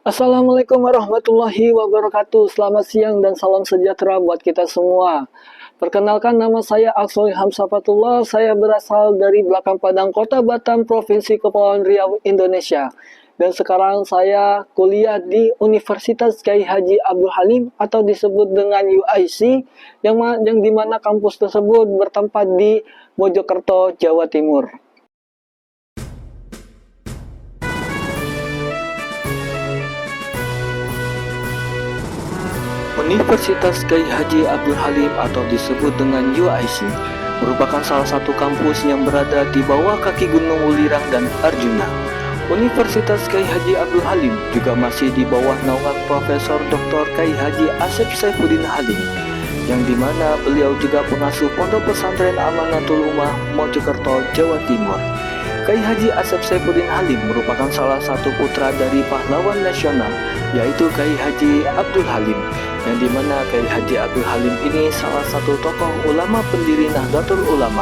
Assalamualaikum warahmatullahi wabarakatuh. Selamat siang dan salam sejahtera buat kita semua. Perkenalkan, nama saya Aksol Hamsafatullah. Saya berasal dari belakang Padang, Kota Batam, Provinsi Kepulauan Riau, Indonesia. Dan sekarang saya kuliah di Universitas Kyai Haji Abdul Halim atau disebut dengan UIC, yang dimana kampus tersebut bertempat di Mojokerto, Jawa Timur. Universitas Kyai Haji Abdul Halim atau disebut dengan UIC merupakan salah satu kampus yang berada di bawah kaki Gunung Wulirang dan Arjuna. Universitas Kyai Haji Abdul Halim juga masih di bawah naungan Profesor Dr. Kyai Haji Asep Saifuddin Halim, yang dimana beliau juga pengasuh Pondok Pesantren Amanatul Ummah Mojokerto, Jawa Timur. Kyai Haji Asep Saifuddin Halim merupakan salah satu putra dari pahlawan nasional, yaitu Kyai Haji Abdul Halim, yang dimana Kyai Haji Abdul Halim ini salah satu tokoh ulama pendiri Nahdlatul Ulama.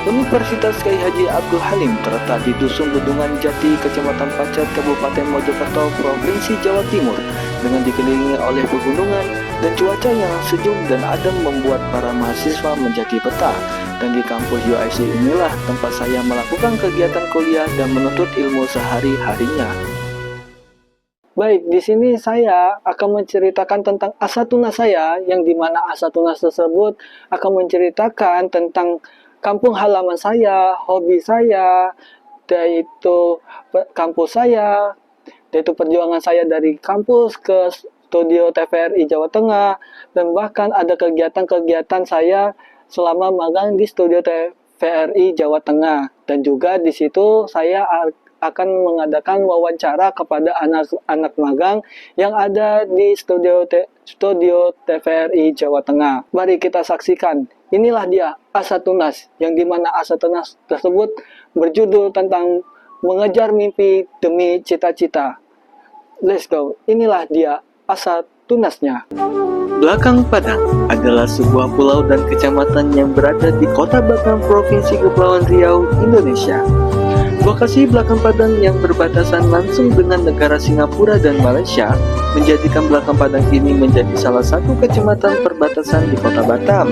Universitas Kyai Haji Abdul Halim terletak di Dusun Bedungan Jati, Kecamatan Pacet, Kabupaten Mojokerto, Provinsi Jawa Timur, dengan dikelilingi oleh pegunungan dan cuaca yang sejuk dan adem membuat para mahasiswa menjadi betah. Dan di kampus UIC inilah tempat saya melakukan kegiatan kuliah dan menuntut ilmu sehari-harinya. Baik, di sini saya akan menceritakan tentang asatunas saya, yang dimana asatunas tersebut akan menceritakan tentang kampung halaman saya, hobi saya, yaitu kampus saya, yaitu perjuangan saya dari kampus ke studio TVRI Jawa Tengah, dan bahkan ada kegiatan-kegiatan saya selama magang di studio TVRI Jawa Tengah. Dan juga di situ saya akan mengadakan wawancara kepada anak-anak magang yang ada di studio TVRI Jawa Tengah. Mari kita saksikan. Inilah dia Asatunas, yang dimana Asatunas tersebut berjudul tentang mengejar mimpi demi cita-cita. Let's go. Inilah dia Asatunasnya. Belakang Padang adalah sebuah pulau dan kecamatan yang berada di Kota Batam, Provinsi Kepulauan Riau, Indonesia. Lokasi Belakang Padang yang berbatasan langsung dengan negara Singapura dan Malaysia menjadikan Belakang Padang ini menjadi salah satu kecamatan perbatasan di Kota Batam.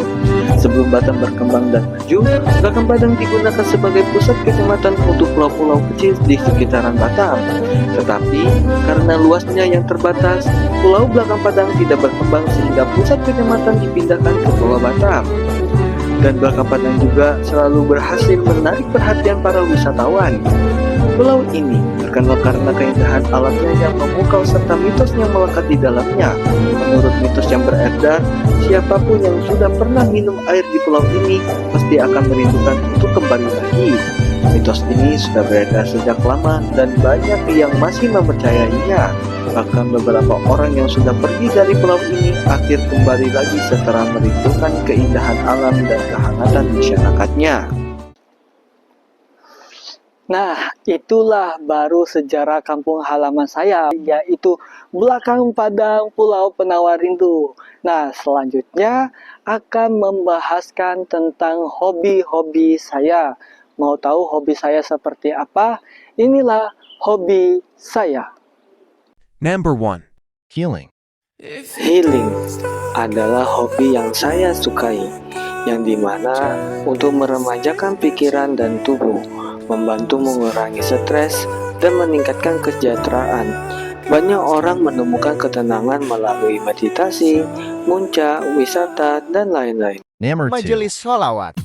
Sebelum Batam berkembang dan maju, Belakang Padang digunakan sebagai pusat kecamatan untuk pulau-pulau kecil di sekitaran Batam. Tetapi karena luasnya yang terbatas, Pulau Belakang Padang tidak berkembang sehingga pusat kecamatan dipindahkan ke Pulau Batam. Dan Belakang Padang juga selalu berhasil menarik perhatian para wisatawan. Pulau ini terkenal karena keindahan alamnya yang memukau serta mitos yang melekat di dalamnya. Menurut mitos yang beredar, siapapun yang sudah pernah minum air di pulau ini pasti akan merindukan untuk kembali lagi. Mitos ini sudah beredar sejak lama dan banyak yang masih mempercayainya. Bahkan beberapa orang yang sudah pergi dari pulau ini akhir kembali lagi setelah merindukan keindahan alam dan kehangatan masyarakatnya. Nah, itulah baru sejarah kampung halaman saya, yaitu Belakang Padang, Pulau Penawar Rindu. Nah, selanjutnya akan membahaskan tentang hobi-hobi saya. Mau tahu hobi saya seperti apa? Inilah hobi saya. Number 1. Healing. Healing adalah hobi yang saya sukai, yang dimana untuk meremajakan pikiran dan tubuh, membantu mengurangi stres dan meningkatkan kesejahteraan. Banyak orang menemukan ketenangan melalui meditasi, muncak, wisata, dan lain-lain. Number 2. Majelis sholawat.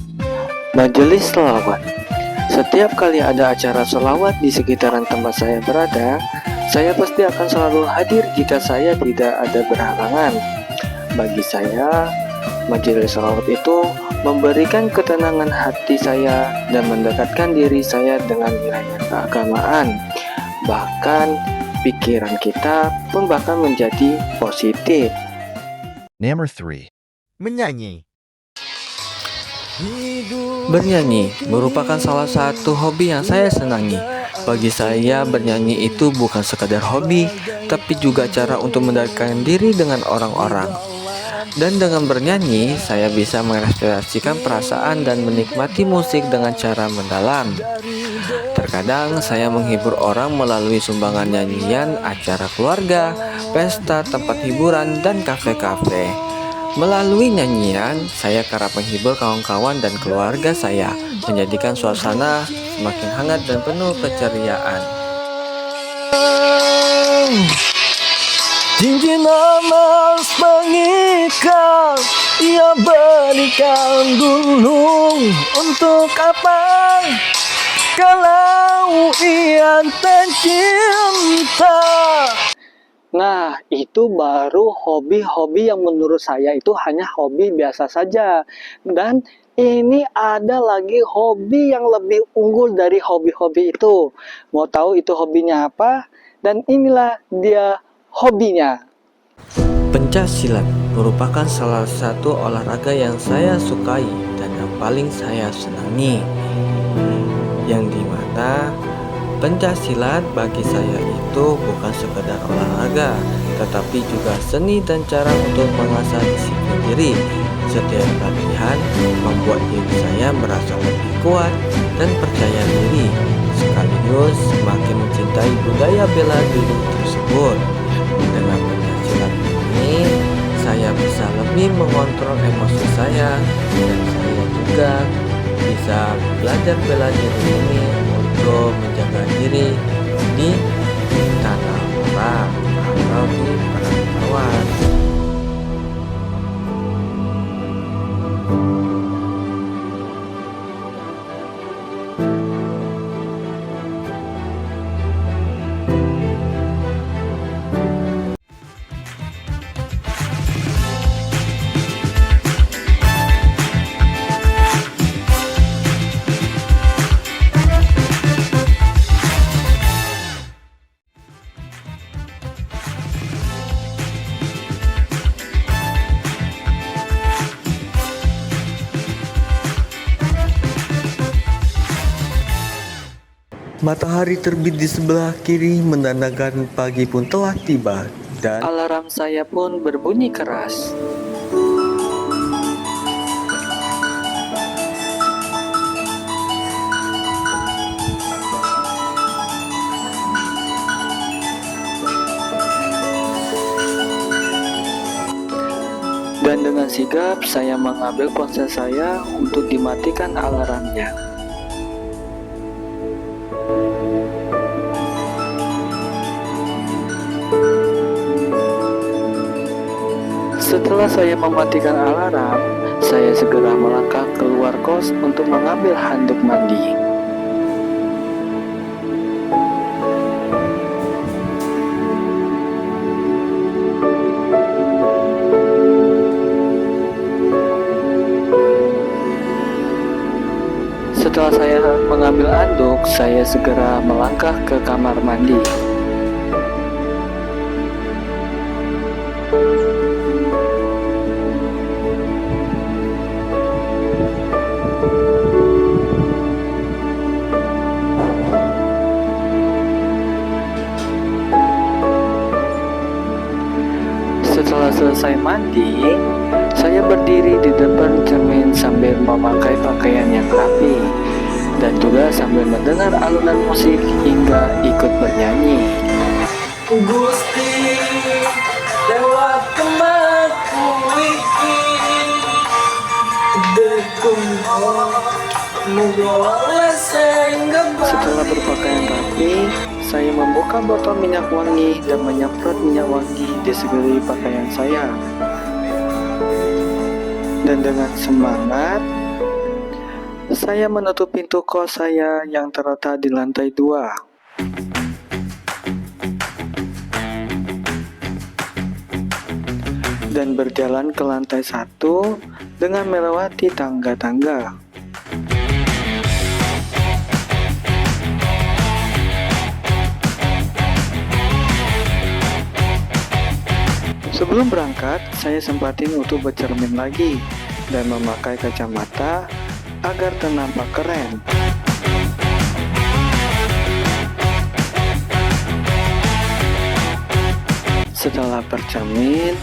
Majelis selawat. Setiap kali ada acara selawat di sekitaran tempat saya berada, saya pasti akan selalu hadir jika saya tidak ada berhalangan. Bagi saya, majelis selawat itu memberikan ketenangan hati saya dan mendekatkan diri saya dengan nilai keagamaan. Bahkan pikiran kita pun bahkan menjadi positif. Number 3. Menyanyi. Bernyanyi merupakan salah satu hobi yang saya senangi. Bagi saya, bernyanyi itu bukan sekadar hobi, tapi juga cara untuk mendekatkan diri dengan orang-orang. Dan dengan bernyanyi, saya bisa mengekspresikan perasaan dan menikmati musik dengan cara mendalam. Terkadang saya menghibur orang melalui sumbangan nyanyian, acara keluarga, pesta, tempat hiburan, dan kafe-kafe. Melalui nyanyian, saya kerap menghibur kawan-kawan dan keluarga saya, menjadikan suasana semakin hangat dan penuh keceriaan. Cincin emas mengikat, ia berikan dulu. Untuk apa? Kalau ia tercinta. Nah, itu baru hobi-hobi yang menurut saya itu hanya hobi biasa saja. Dan ini ada lagi hobi yang lebih unggul dari hobi-hobi itu. Mau tahu itu hobinya apa? Dan inilah dia hobinya. Pencaksilat merupakan salah satu olahraga yang saya sukai dan yang paling saya senangi. Yang dimana pencaksilat bagi saya itu bukan sekedar olahraga, tetapi juga seni dan cara untuk mengasah disiplin diri. Setiap latihan membuat diri saya merasa lebih kuat dan percaya diri, sekaligus semakin mencintai budaya bela diri tersebut. Dengan pencaksilat ini, saya bisa lebih mengontrol emosi saya, dan saya juga bisa belajar bela diri ini untuk menjaga diri di tanah orang atau di perantauan. Matahari terbit di sebelah kiri menandakan pagi pun telah tiba, dan alarm saya pun berbunyi keras. Dan dengan sigap saya mengambil ponsel saya untuk dimatikan alarmnya. Setelah saya mematikan alarm, saya segera melangkah keluar kos untuk mengambil handuk mandi. Setelah saya mengambil handuk, saya segera melangkah ke kamar mandi. Setelah selesai mandi, saya berdiri di depan cermin sambil memakai pakaian yang rapi dan juga sambil mendengar alunan musik hingga ikut bernyanyi. Gusti lewat kemaku iki Setelah berpakaian rapi, saya membuka botol minyak wangi dan menyemprot minyak wangi di sekeliling pakaian saya. Dan dengan semangat, saya menutup pintu kos saya yang terletak di lantai 2. Dan berjalan ke lantai 1 dengan melewati tangga-tangga. Sebelum berangkat, saya sempatin untuk bercermin lagi dan memakai kacamata agar nampak keren. Setelah bercermin,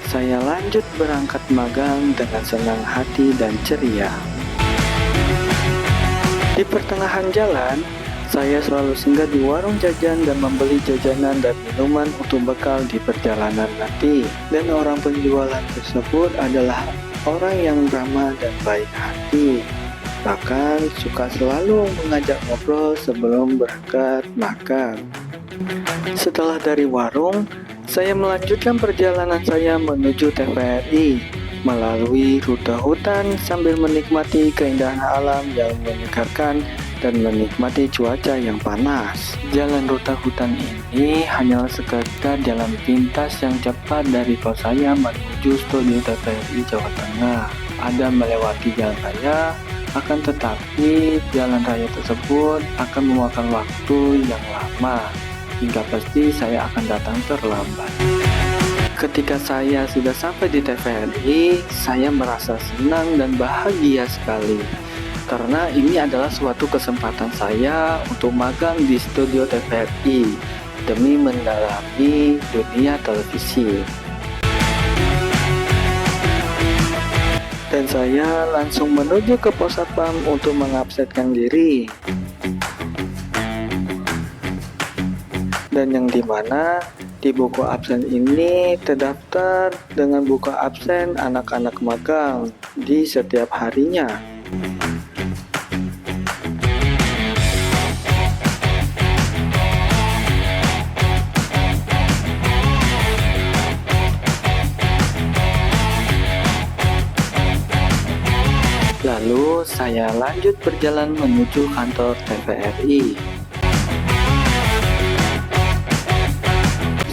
saya lanjut berangkat magang dengan senang hati dan ceria. Di pertengahan jalan, saya selalu singgah di warung jajan dan membeli jajanan dan minuman untuk bekal di perjalanan nanti. Dan orang penjualan tersebut adalah orang yang ramah dan baik hati. Bahkan suka selalu mengajak ngobrol sebelum berangkat makan. Setelah dari warung, saya melanjutkan perjalanan saya menuju TVRI melalui rute hutan sambil menikmati keindahan alam yang menyegarkan dan menikmati cuaca yang panas. Jalan rute hutan ini hanyalah sekedar jalan pintas yang cepat dari kos saya menuju studio TVRI Jawa Tengah. Ada melewati jalan raya, akan tetapi jalan raya tersebut akan memakan waktu yang lama, hingga pasti saya akan datang terlambat. Ketika saya sudah sampai di TVRI, saya merasa senang dan bahagia sekali. Karena ini adalah suatu kesempatan saya untuk magang di studio TVRI demi mendalami dunia televisi. Dan saya langsung menuju ke pos satpam untuk mengabsenkan diri. Dan yang dimana di buku absen ini terdaftar dengan buku absen anak-anak magang di setiap harinya. Lalu saya lanjut berjalan menuju kantor TVRI.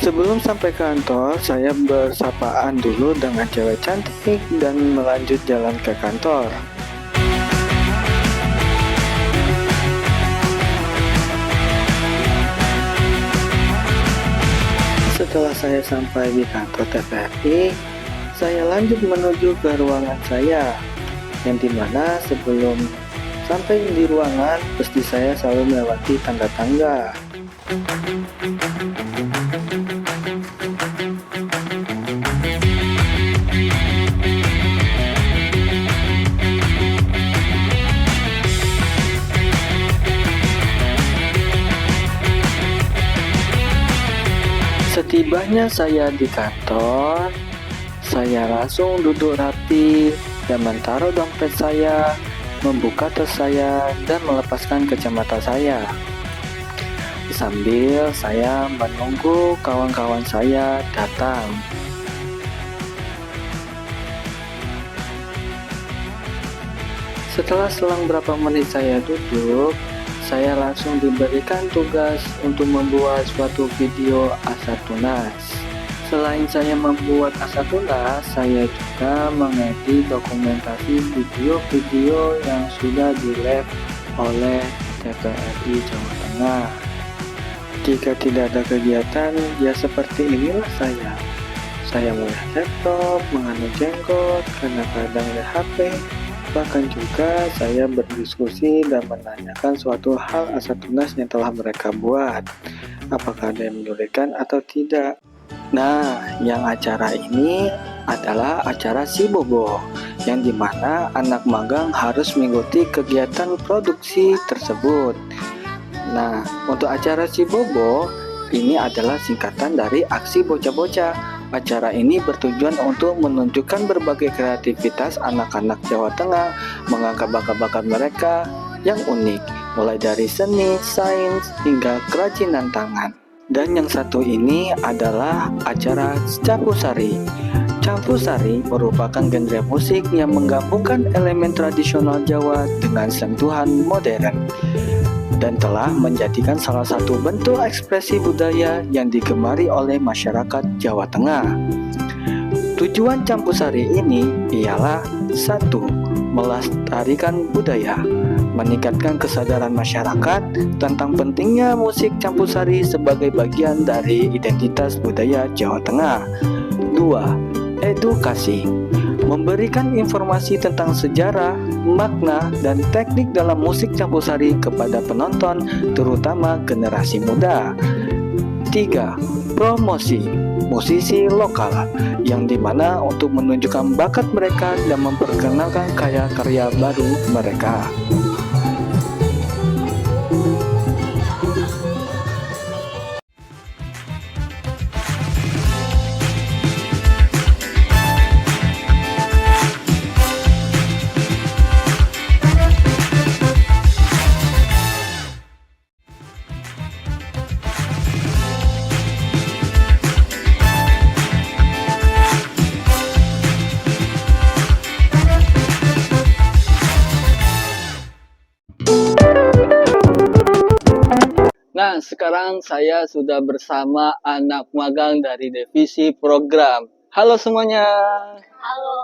Sebelum sampai kantor, saya bersapaan dulu dengan cewek cantik dan melanjut jalan ke kantor. Setelah saya sampai di kantor TVRI, saya lanjut menuju ke ruangan saya, yang dimana sebelum sampai di ruangan, pasti saya selalu melewati tangga-tangga. Setibanya saya di kantor, saya langsung duduk rapi dan menaruh dompet saya, membuka tas saya, dan melepaskan kacamata saya. Sambil saya menunggu kawan-kawan saya datang. Setelah selang berapa menit saya duduk, saya langsung diberikan tugas untuk membuat suatu video asar tunas. Selain saya membuat asar tunas, saya juga mengedit dokumentasi video-video yang sudah di-live oleh TVRI Jawa Tengah. Jika tidak ada kegiatan, ya seperti inilah saya. Saya melihat laptop, menganut jenggot, kadang-kadang lihat HP. Bahkan juga saya berdiskusi dan menanyakan suatu hal asal tunas yang telah mereka buat. Apakah ada yang menyulitkan atau tidak? Nah, yang acara ini adalah acara Si Bobo, yang dimana anak magang harus mengikuti kegiatan produksi tersebut. Nah, untuk acara Si Bobo, ini adalah singkatan dari Aksi Bocah-Bocah. Acara ini bertujuan untuk menunjukkan berbagai kreativitas anak-anak Jawa Tengah, mengangkat bakat-bakat mereka yang unik, mulai dari seni, sains, hingga kerajinan tangan. Dan yang satu ini adalah acara Campusari. Campusari merupakan genre musik yang menggabungkan elemen tradisional Jawa dengan sentuhan modern, dan telah menjadikan salah satu bentuk ekspresi budaya yang digemari oleh masyarakat Jawa Tengah. Tujuan Campusari ini ialah 1. Melestarikan budaya, meningkatkan kesadaran masyarakat tentang pentingnya musik Campusari sebagai bagian dari identitas budaya Jawa Tengah. 2. Edukasi, memberikan informasi tentang sejarah, makna, dan teknik dalam musik Campusari kepada penonton, terutama generasi muda. 3. Promosi, musisi lokal, yang dimana untuk menunjukkan bakat mereka dan memperkenalkan karya-karya baru mereka. Nah, sekarang saya sudah bersama anak magang dari divisi program. Halo semuanya. Halo.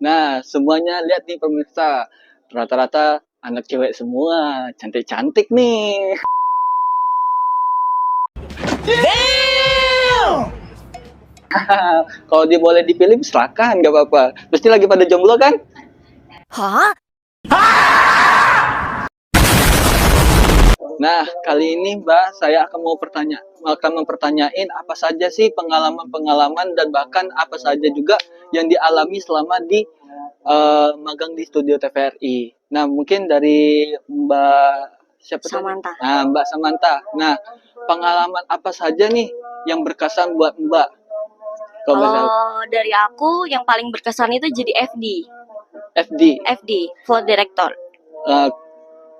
Nah, semuanya lihat nih pemirsa. Rata-rata anak cewek semua, cantik-cantik nih. Kalau dia boleh dipilih, silakan, gak apa-apa. Pasti lagi pada jomblo kan? Hah? Nah, kali ini Mbak, saya akan mempertanyain apa saja sih pengalaman-pengalaman dan bahkan apa saja juga yang dialami selama di magang di studio TVRI. Nah, mungkin dari Mbak siapa tadi? Samantha. Nah, Mbak Samantha. Nah, pengalaman apa saja nih yang berkesan buat Mbak? Kalau boleh tahu. Kalau dari aku yang paling berkesan itu jadi FD. Float Director.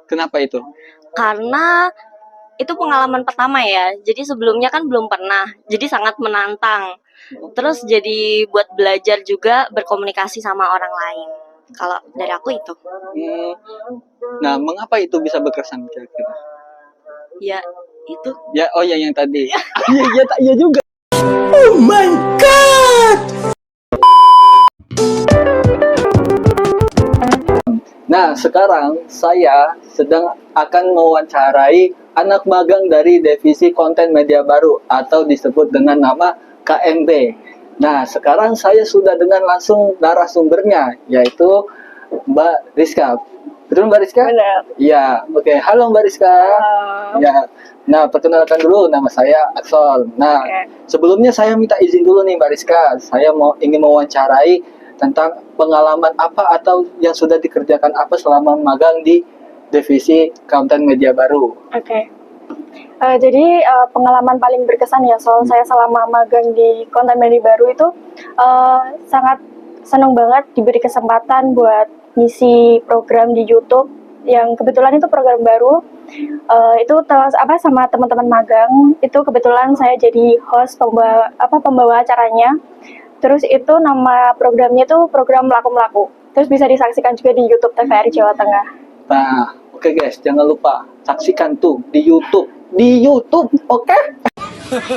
Kenapa itu? Karena itu pengalaman pertama ya. Jadi sebelumnya kan belum pernah. Jadi sangat menantang. Terus jadi buat belajar juga berkomunikasi sama orang lain. Kalau dari aku itu. Nah, mengapa itu bisa berkesan kira-kira? Ya, itu. Ya, oh ya yang tadi. Iya juga. Nah, sekarang saya sedang akan mewawancarai anak magang dari divisi konten media baru atau disebut dengan nama KMB. Nah, sekarang saya sudah dengan langsung narasumbernya, yaitu Mbak Rizka. Betul Mbak Rizka? Benar. Iya, oke. Halo Mbak Rizka. Ya. Nah, perkenalkan dulu nama saya Axel. Nah, sebelumnya saya minta izin dulu nih Mbak Rizka. Saya ingin mewawancarai tentang pengalaman apa atau yang sudah dikerjakan apa selama magang di divisi konten media baru. Oke. Jadi pengalaman paling berkesan ya soal saya selama magang di konten media baru itu sangat senang banget diberi kesempatan buat ngisi program di YouTube yang kebetulan itu program baru. Itu sama teman-teman magang itu kebetulan saya jadi host pembawa acaranya. Terus itu nama programnya itu program Melaku-Melaku. Terus bisa disaksikan juga di YouTube TVRI Jawa Tengah. Nah, oke guys, jangan lupa saksikan tuh di YouTube. Di YouTube, oke?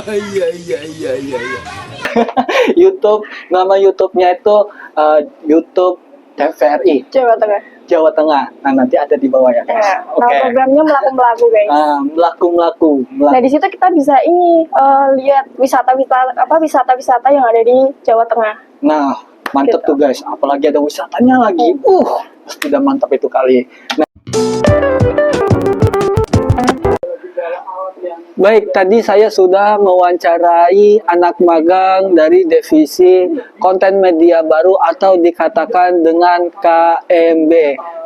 Iya. YouTube, nama YouTube-nya itu YouTube TVRI Jawa Tengah. Jawa Tengah. Nah, nanti ada di bawah ya guys. Ya, nama programnya Melaku-Melaku guys. Melaku-Melaku. Nah di situ kita bisa lihat wisata-wisata yang ada di Jawa Tengah. Nah, mantep Gitu. tuh guys. Apalagi ada wisatanya lagi. Pasti udah mantap itu kali. Nah, baik, tadi saya sudah mewawancarai anak magang dari divisi konten media baru atau dikatakan dengan KMB.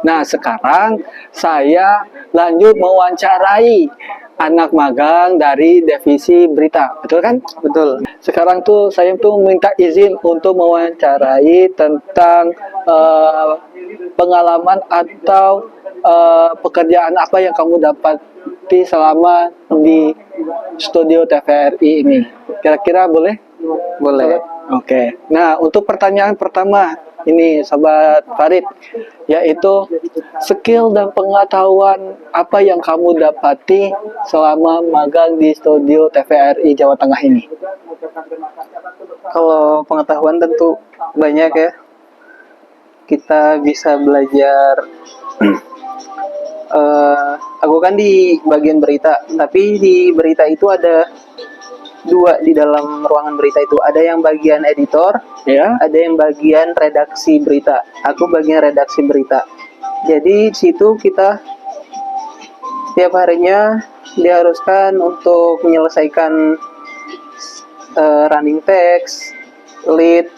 Nah, sekarang saya lanjut mewawancarai anak magang dari divisi berita. Betul kan? Betul. Sekarang tuh saya tuh minta izin untuk mewawancarai tentang pengalaman atau pekerjaan apa yang kamu dapati selama di studio TVRI ini. Kira-kira boleh? Boleh. Oke. Nah, untuk pertanyaan pertama ini Sobat Farid, yaitu skill dan pengetahuan apa yang kamu dapati selama magang di studio TVRI Jawa Tengah ini? Kalau pengetahuan tentu banyak ya. Kita bisa belajar. Aku kan di bagian berita, tapi di berita itu ada dua di dalam ruangan berita itu. Ada yang bagian editor, Ya. ada yang bagian redaksi berita. Aku bagian redaksi berita. Jadi di situ kita setiap harinya diharuskan untuk menyelesaikan running text, lead,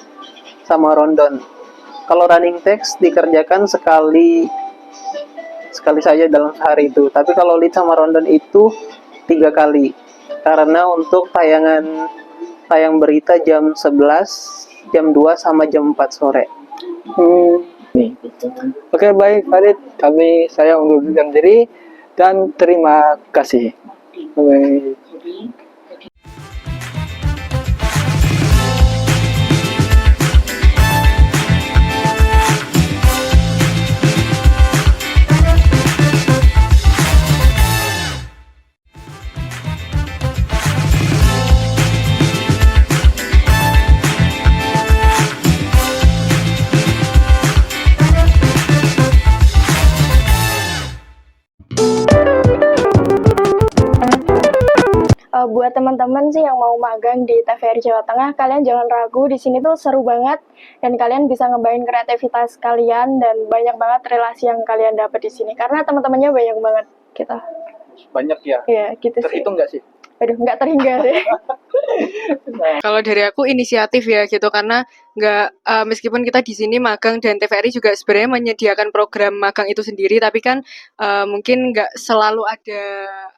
sama rundown. Kalau running text dikerjakan sekali saja dalam sehari itu. Tapi kalau lead sama rundown itu 3 kali. Karena untuk tayang berita jam 11, jam 2 sama jam 4 sore. Nih. Oke, baik Farid. Saya undurkan diri dan terima kasih. Bye. buat teman-teman sih yang mau magang di TVRI Jawa Tengah, kalian jangan ragu, di sini tuh seru banget dan kalian bisa ngembain kreativitas kalian dan banyak banget relasi yang kalian dapat di sini karena teman-temannya banyak banget kita. Banyak ya. Iya, gitu sih. Terhitung nggak sih? Aduh, nggak terhingga deh. Kalau dari aku inisiatif ya gitu karena nggak meskipun kita di sini magang dan TVRI juga sebenarnya menyediakan program magang itu sendiri tapi kan mungkin nggak selalu ada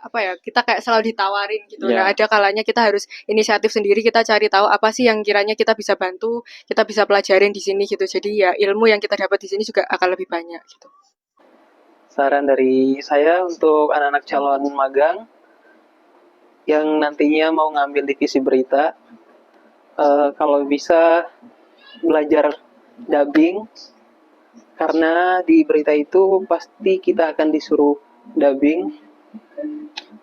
apa ya kita kayak selalu ditawarin gitu. Ya. Nah ada kalanya kita harus inisiatif sendiri kita cari tahu apa sih yang kiranya kita bisa bantu kita bisa pelajarin di sini gitu. Jadi ya ilmu yang kita dapat di sini juga akan lebih banyak gitu. Saran dari saya untuk anak-anak calon magang yang nantinya mau ngambil divisi berita, kalau bisa belajar dubbing, karena di berita itu pasti kita akan disuruh dubbing,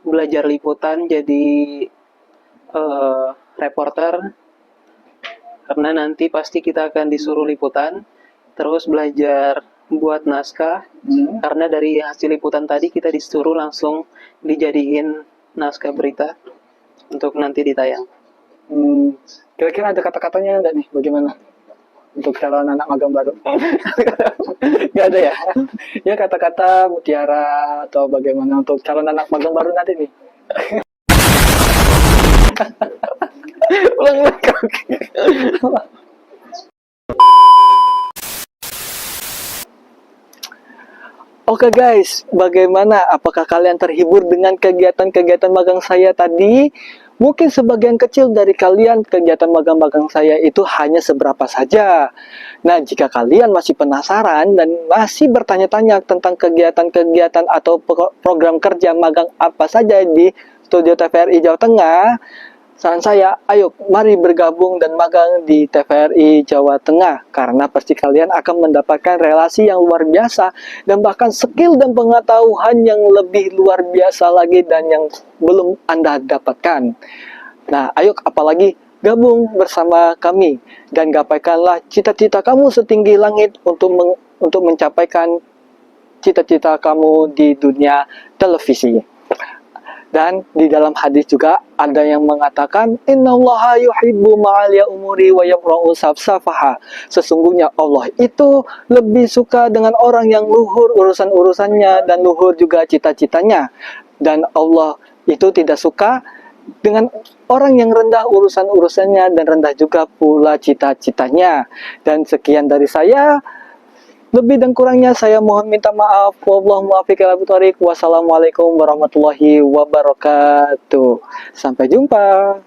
belajar liputan jadi reporter, karena nanti pasti kita akan disuruh liputan, terus belajar buat naskah, karena dari hasil liputan tadi kita disuruh langsung dijadiin naskah berita untuk nanti ditayang. Kira-kira ada kata-katanya nggak nih? Bagaimana untuk calon anak magang baru? Nggak ada ya? Ya kata-kata mutiara atau bagaimana untuk calon anak magang baru nanti nih? Ulang lagi. Oke guys, bagaimana? Apakah kalian terhibur dengan kegiatan-kegiatan magang saya tadi? Mungkin sebagian kecil dari kalian kegiatan magang-magang saya itu hanya seberapa saja. Nah, jika kalian masih penasaran dan masih bertanya-tanya tentang kegiatan-kegiatan atau program kerja magang apa saja di Studio TVRI Jawa Tengah, saran saya, ayo mari bergabung dan magang di TVRI Jawa Tengah karena pasti kalian akan mendapatkan relasi yang luar biasa dan bahkan skill dan pengetahuan yang lebih luar biasa lagi dan yang belum Anda dapatkan. Nah, ayo apalagi gabung bersama kami dan gapaikanlah cita-cita kamu setinggi langit untuk mencapaikan cita-cita kamu di dunia televisi. Dan di dalam hadis juga ada yang mengatakan innallaha yuhibbu ma'aliya umuri wa yakra'u safsafaha. Sesungguhnya Allah itu lebih suka dengan orang yang luhur urusan-urusannya dan luhur juga cita-citanya. Dan Allah itu tidak suka dengan orang yang rendah urusan-urusannya dan rendah juga pula cita-citanya. Dan sekian dari saya. Lebih dan kurangnya saya mohon minta maaf. Wallahu muwaffiq ila aqwamit thoriq. Wassalamualaikum warahmatullahi wabarakatuh. Sampai jumpa.